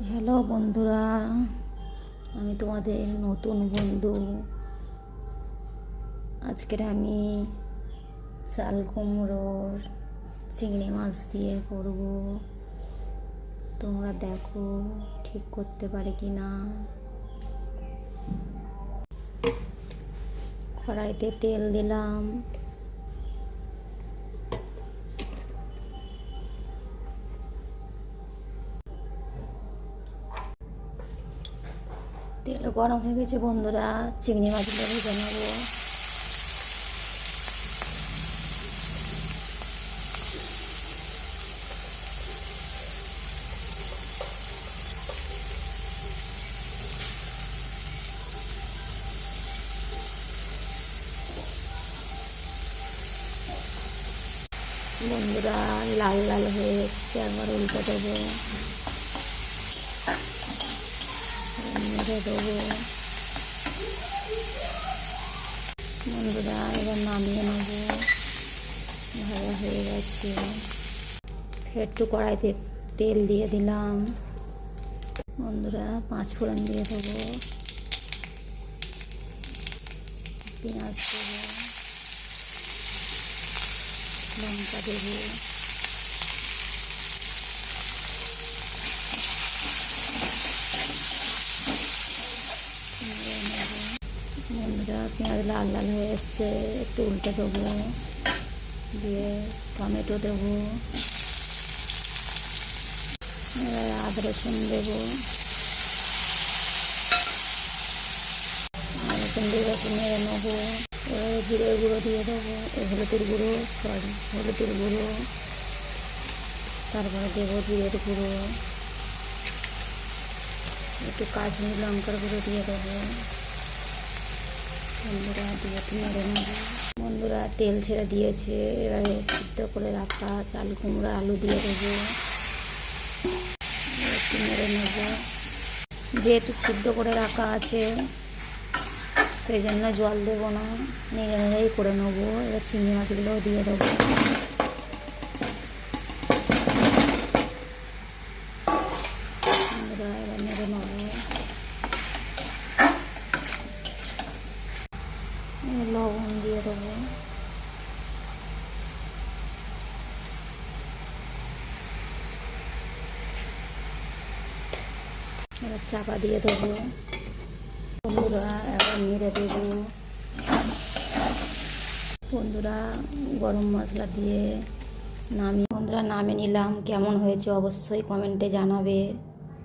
Hello বন্ধুরা, আমি তোমাদের নতুন বন্ধু। আজকের আমি চাল কুমড়োর চিংড়ি মাছ দিয়ে করব। তোমরা দেখো ঠিক করতে পারে কি না। কড়াইতে তেল দিলাম, তেল গরম হয়ে গেছে বন্ধুরা, চিংড়ি মাছগুলো ভেজে নেব। বন্ধুরা লাল লাল হয়ে এসছে, একবার উল্টে দেবো, নেড়ে দেবো। বন্ধুরা এবার নামিয়ে নেব, ভাজা হয়ে গেছে। ফের একটু কড়াইতে তেল দিয়ে দিলাম। বন্ধুরা 5 ফোড়ন দিয়ে দেবো, পেঁয়াজ দেবো, লঙ্কা দেবো, বন্ধুরা পেঁয়াজ লাল লাল হয়ে এসছে, একটু উল্টে দেবো, দিয়ে টমেটো দেবো, আদা রসুন দেবো, রসুন দিয়ে একটু নেড়ে নেবো। জিরের গুঁড়ো দিয়ে দেবো, হলুদের গুঁড়ো, হলুদের গুঁড়ো, তারপরে দেবো জিরের গুঁড়ো, একটু কাশ্মীরি লঙ্কার গুঁড়ো দিয়ে দেবো। বন্ধুরা দিয়ে একটু নেড়ে নেবো। বন্ধুরা তেল ছেড়ে দিয়েছে, এবারে সিদ্ধ করে রাখা চাল কুমড়ো আলু দিয়ে দেবো, একটু নেড়ে নেবো। যেহেতু সিদ্ধ করে রাখা আছে সেই জন্য জল দেবো না, নেড়ে নেড়েই করে নেবো। এবার চিংড়ি মাছগুলোও দিয়ে দেবো। এবার নেড়ে নেবো, লবণ দিয়ে দেবো, এবার চাপা দিয়ে দেবো। বন্ধুরা এবার নেড়ে দেবো। বন্ধুরা গরম মশলা দিয়ে বন্ধুরা নামিয়ে নিলাম। কেমন হয়েছে অবশ্যই কমেন্টে জানাবে।